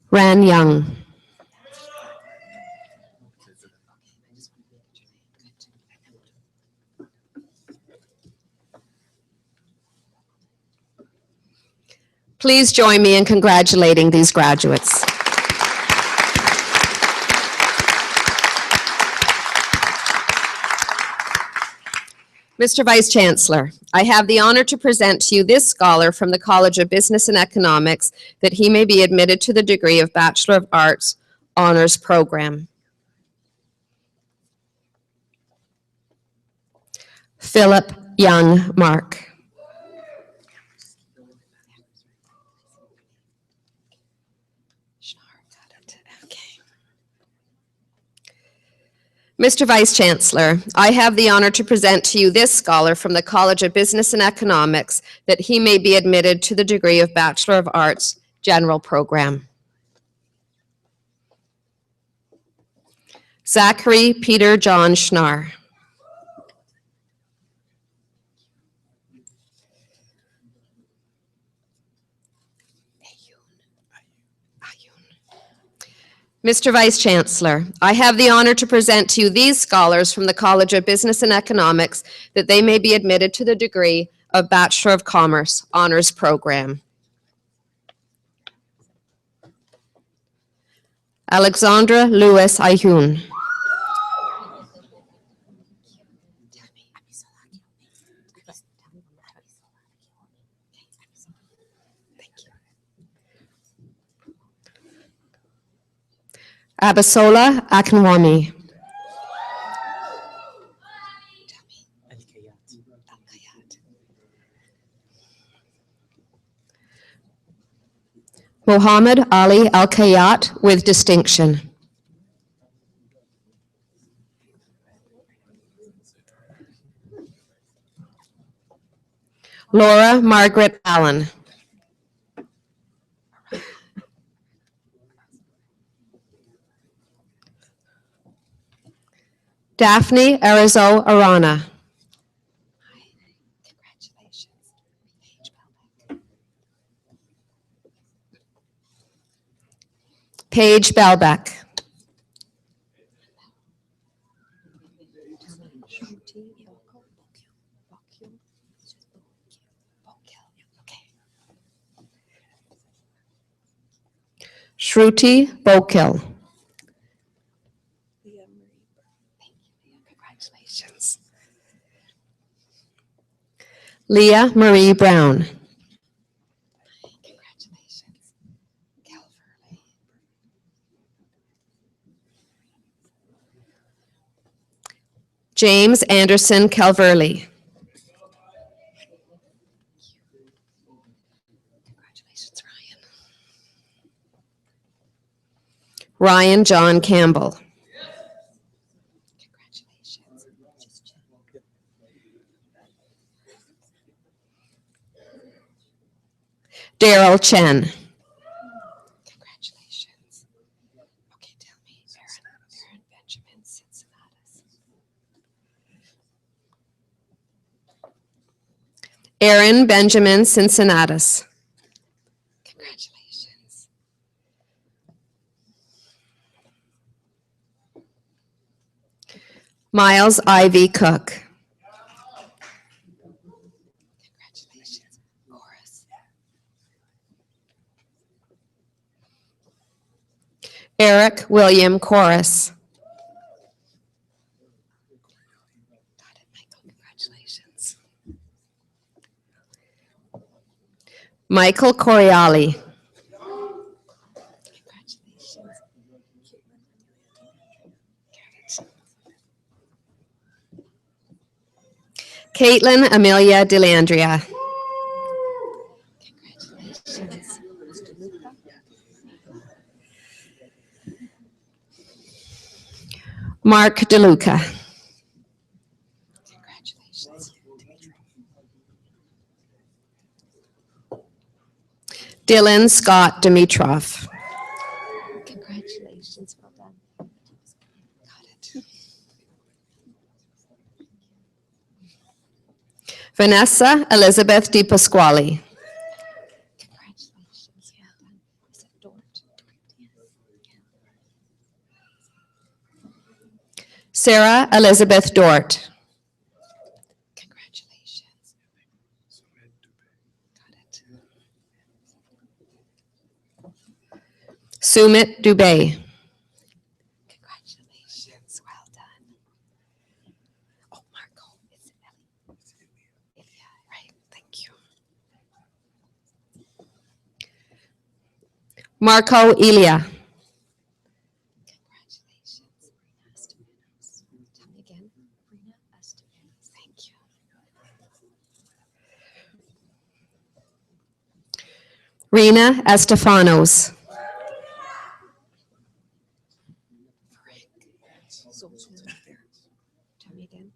Ran Young. Please join me in congratulating these graduates. Mr. Vice Chancellor, I have the honor to present to you this scholar from the College of Business and Economics that he may be admitted to the degree of Bachelor of Arts Honors Program. Philip Young Mark. Mr. Vice Chancellor, I have the honor to present to you this scholar from the College of Business and Economics that he may be admitted to the degree of Bachelor of Arts General Program. Zachary Peter John Schnarr. Mr. Vice Chancellor, I have the honor to present to you these scholars from the College of Business and Economics that they may be admitted to the degree of Bachelor of Commerce Honors Program. Alexandra Lewis Ayhun. Abisola Akinwami. Mohammed Ali Al-Kayat with distinction. Laura Margaret Allen. Daphne Arizo Arana. Paige Belbeck. Shruti Bokil. Congratulations. Leah Marie Brown. Congratulations. James Anderson Calverley. Congratulations, Ryan. Ryan John Campbell. Congratulations. Daryl Chen. Congratulations. Okay, tell me, Aaron Benjamin Cincinnatus. Aaron Benjamin Cincinnatus. Congratulations. Miles Ivy Cook. Congratulations, Horace. Eric William Corris. Got it, Michael. Congratulations. Michael Coriali. Congratulations. Caitlin Amelia DeLandria. Congratulations. Mark DeLuca. Congratulations. Dylan Scott Dimitrov. Congratulations. Well done. Got it. Vanessa Elizabeth Di Pasquale. Congratulations. Well done. Is it Dort? Sarah Elizabeth Dort. Congratulations. Got it. Sumit Dubey. Congratulations. Well done. Oh, Marco. Is it Ellie? Ilya, right. Thank you. Marco Ilya. Congratulations. Tell me again. Rena Estevanos. Thank you. Rena Estefanos. Tell me again.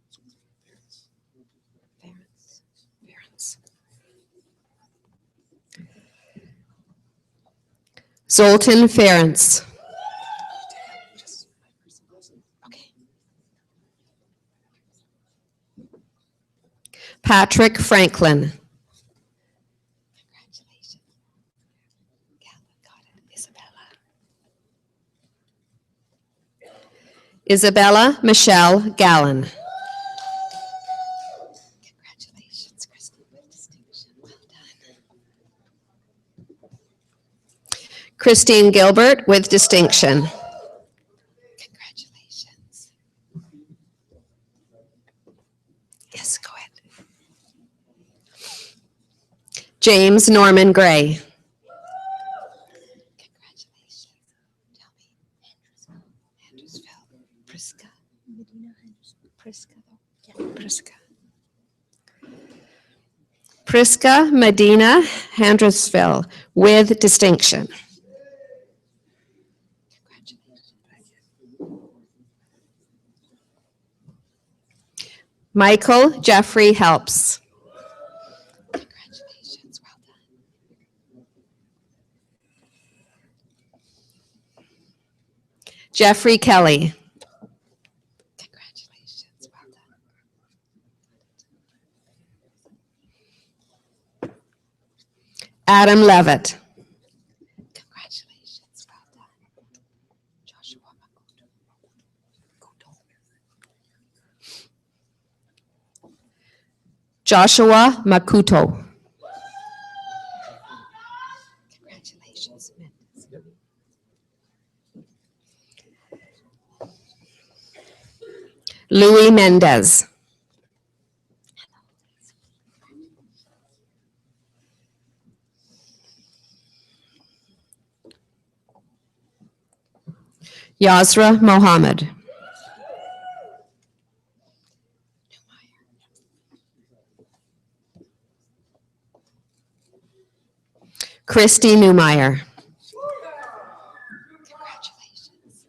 Ference. Zoltan Ference. Okay. Patrick Franklin. Congratulations. Got it. Isabella. Isabella Michelle Gallen. Congratulations, Christine, with distinction. Well done. Christine Gilbert with distinction. Congratulations. Yes, go ahead. James Norman Gray. Congratulations. Tell me, Andrewsville, Prisca. Prisca. Prisca Medina Handressville with distinction. Michael Jeffrey Helps. Congratulations, well done. Jeffrey Kelly. Congratulations, well done. Adam Levitt. Congratulations, well done. Joshua Makuto. Congratulations. Louis Mendez. Yasra Mohammed. Christy Newmeyer. Congratulations.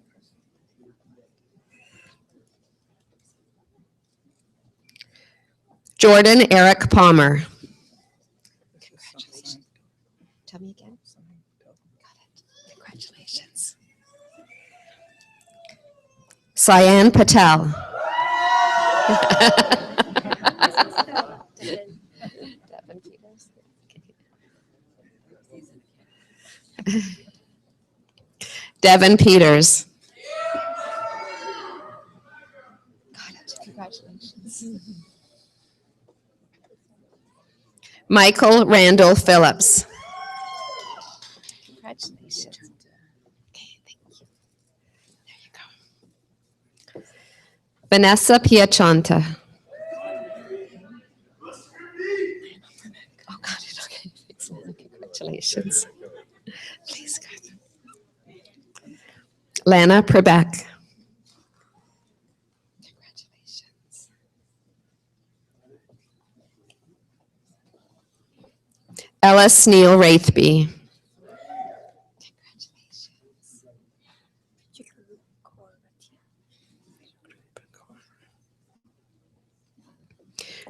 Jordan Eric Palmer. Congratulations. Tell me again. Got it. Congratulations. Cyan Patel. Devin Peters. Got it. Congratulations. Michael Randall Phillips. Congratulations. Okay, thank you. There you go. Vanessa Piachanta. Oh, got it. Okay. Congratulations. Please, God. Lana Prebeck. Congratulations. Ellis Neal Wraithby. Congratulations.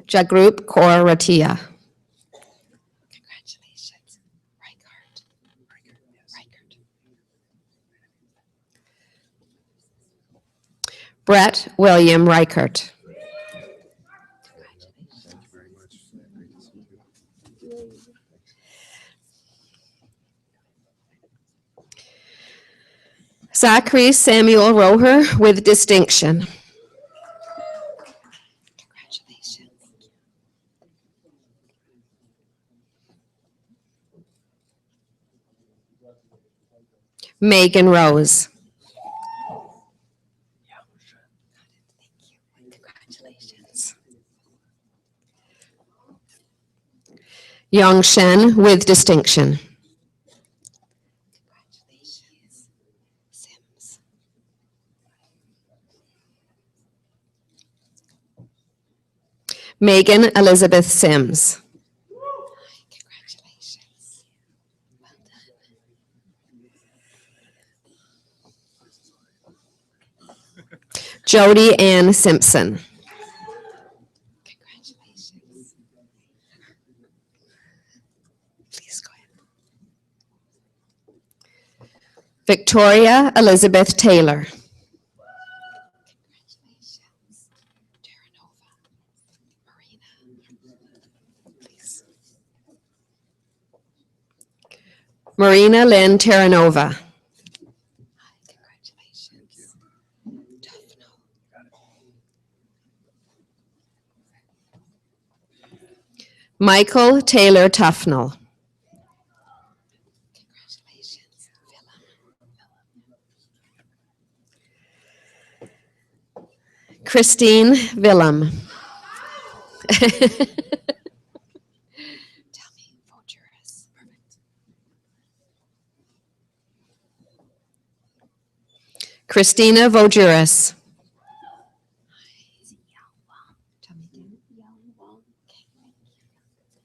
Jagrup Kaur Ratia. Congratulations. Reichert. Brett William Reichert. Zachary Samuel Roher with distinction. Congratulations. Megan Rose. Congratulations. Yang Shen with distinction. Congratulations. Sims. Megan Elizabeth Sims. Congratulations. Well done. Jody Ann Simpson. Congratulations. Please go ahead. Victoria Elizabeth Taylor. Congratulations. Terranova. Marina. Please. Marina Lynn Terranova. Congratulations. Tough no. Michael Taylor Tufnell. Christine Willem. Christina Vojuris.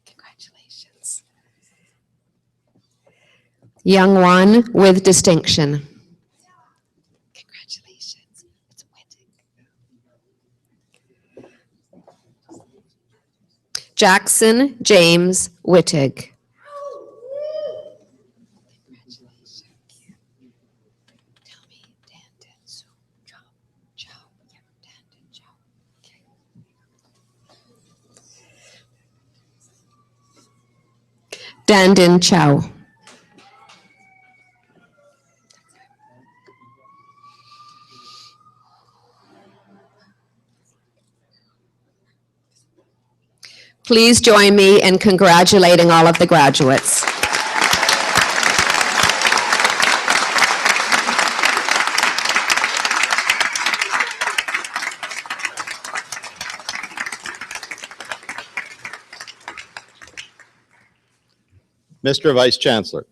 Congratulations. Young one with distinction. Congratulations. It's Wittig. Jackson James Wittig. Dandin Chow. Please join me in congratulating all of the graduates. Mr. Vice Chancellor,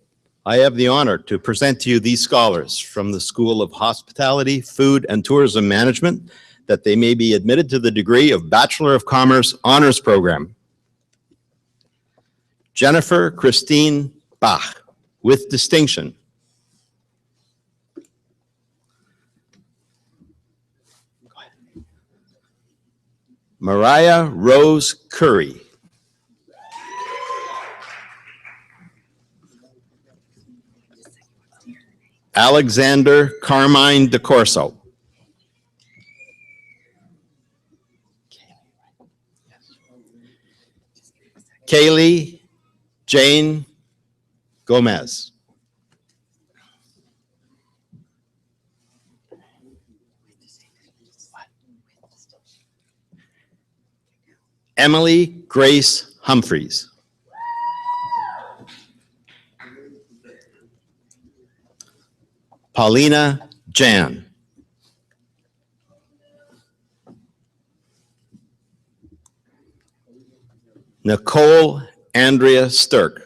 I have the honor to present to you these scholars from the School of Hospitality, Food, and Tourism Management that they may be admitted to the degree of Bachelor of Commerce Honors Program. Jennifer Christine Bach, with distinction. Mariah Rose Curry. Alexander Carmine DeCorso. Kaylee Jane Gomez. Emily Grace Humphreys. Paulina Jan. Nicole Andrea Sturk.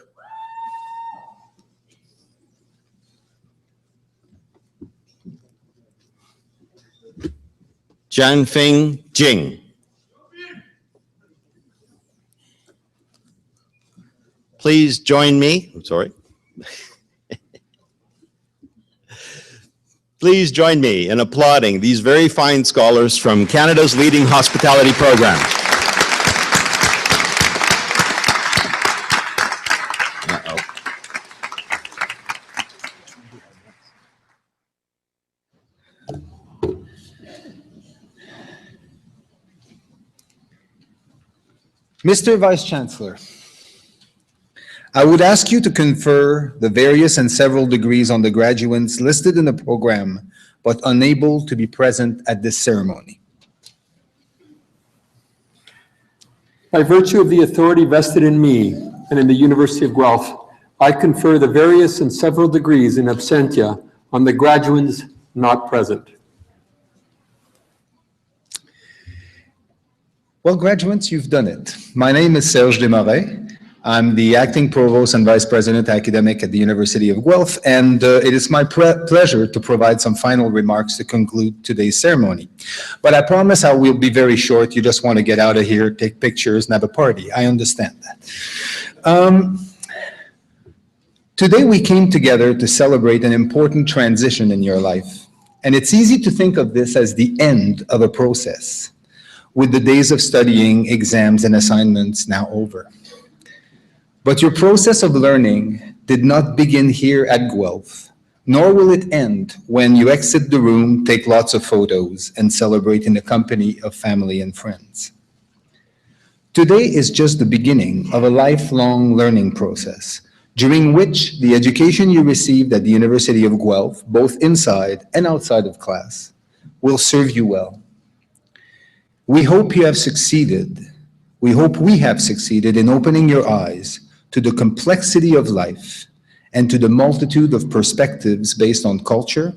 Jianfeng Jing. Please join me. I'm sorry. Please join me in applauding these very fine scholars from Canada's leading hospitality program. Mr. Vice Chancellor, I would ask you to confer the various and several degrees on the graduates listed in the program, but unable to be present at this ceremony. By virtue of the authority vested in me and in the University of Guelph, I confer the various and several degrees in absentia on the graduates not present. Well, graduates, you've done it. My name is Serge Desmarais. I'm the acting provost and vice president academic at the University of Guelph, and it is my pleasure to provide some final remarks to conclude today's ceremony. But I promise I will be very short. You just want to get out of here, take pictures, and have a party. I understand that. Today we came together to celebrate an important transition in your life, and it's easy to think of this as the end of a process, with the days of studying, exams, and assignments now over. But your process of learning did not begin here at Guelph, nor will it end when you exit the room, take lots of photos, and celebrate in the company of family and friends. Today is just the beginning of a lifelong learning process, during which the education you received at the University of Guelph, both inside and outside of class, will serve you well. We hope you have succeeded We hope we have succeeded in opening your eyes to the complexity of life and to the multitude of perspectives based on culture,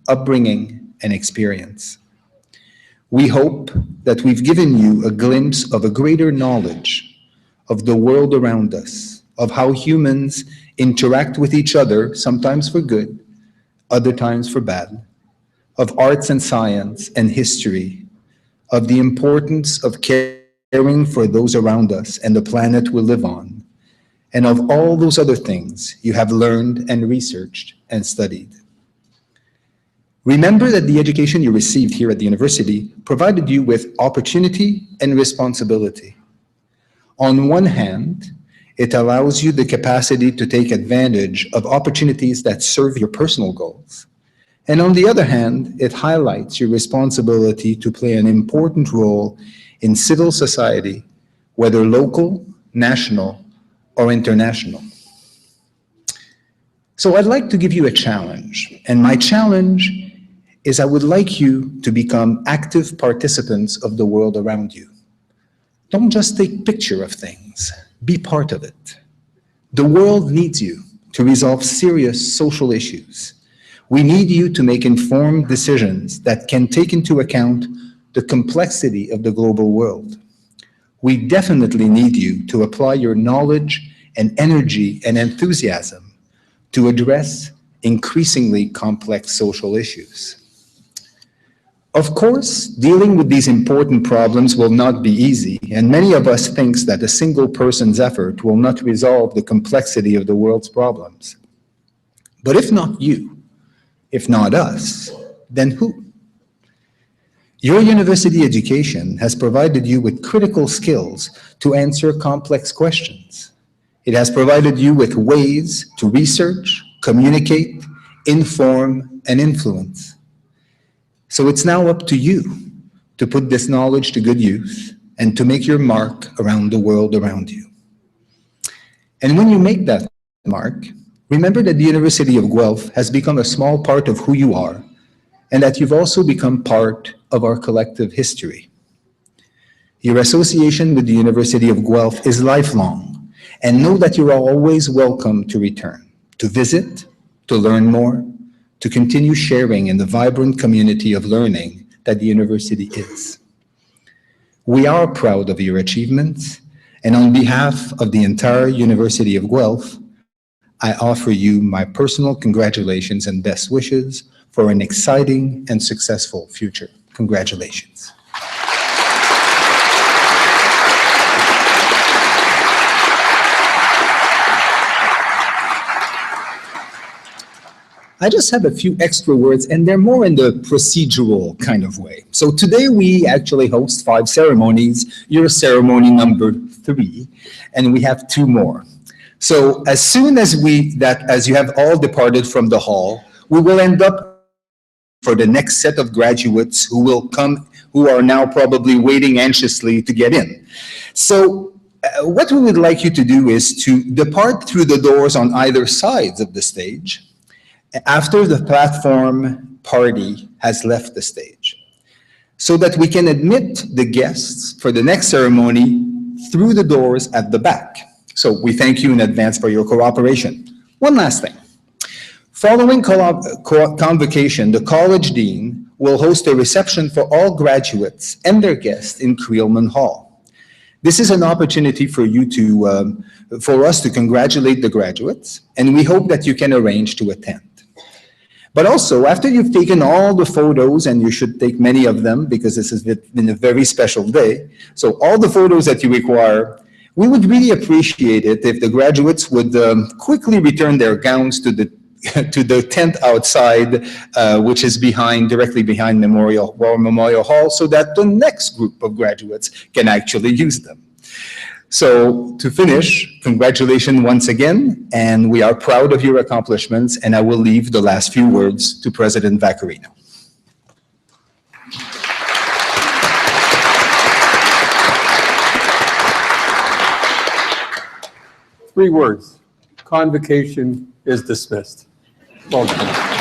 upbringing, and experience. We hope that we've given you a glimpse of a greater knowledge of the world around us, of how humans interact with each other, sometimes for good, other times for bad, of arts and science and history, of the importance of caring for those around us and the planet we live on, and of all those other things you have learned and researched and studied. Remember that the education you received here at the university provided you with opportunity and responsibility. On one hand, it allows you the capacity to take advantage of opportunities that serve your personal goals. And on the other hand, it highlights your responsibility to play an important role in civil society, whether local, national, or international. So I'd like to give you a challenge, and my challenge is I would like you to become active participants of the world around you. Don't just take picture of things, be part of it. The world needs you to resolve serious social issues. We need you to make informed decisions that can take into account the complexity of the global world. We definitely need you to apply your knowledge and energy and enthusiasm to address increasingly complex social issues. Of course, dealing with these important problems will not be easy, and many of us think that a single person's effort will not resolve the complexity of the world's problems. But if not you, if not us, then who? Your university education has provided you with critical skills to answer complex questions. It has provided you with ways to research, communicate, inform, and influence. So it's now up to you to put this knowledge to good use and to make your mark around the world around you. And when you make that mark, remember that the University of Guelph has become a small part of who you are, and that you've also become part of our collective history. Your association with the University of Guelph is lifelong, and know that you are always welcome to return, to visit, to learn more, to continue sharing in the vibrant community of learning that the university is. We are proud of your achievements, and on behalf of the entire University of Guelph, I offer you my personal congratulations and best wishes for an exciting and successful future. Congratulations. I just have a few extra words, and they're more in the procedural kind of way. So today we actually host 5 ceremonies. You're ceremony number 3, and we have 2 more. So as soon as as you have all departed from the hall, we will end up for the next set of graduates who will come, who are now probably waiting anxiously to get in. So what we would like you to do is to depart through the doors on either sides of the stage after the platform party has left the stage, so that we can admit the guests for the next ceremony through the doors at the back. So we thank you in advance for your cooperation. One last thing. Following convocation, the college dean will host a reception for all graduates and their guests in Creelman Hall. This is an opportunity for you to, for us to congratulate the graduates, and we hope that you can arrange to attend. But also, after you've taken all the photos, and you should take many of them because this has been a very special day, so all the photos that you require, we would really appreciate it if the graduates would quickly return their gowns to the tent outside, which is directly behind Memorial Hall, so that the next group of graduates can actually use them. So to finish, congratulations once again, and we are proud of your accomplishments, and I will leave the last few words to President Vaccarino. Three words. Convocation is dismissed. Well done.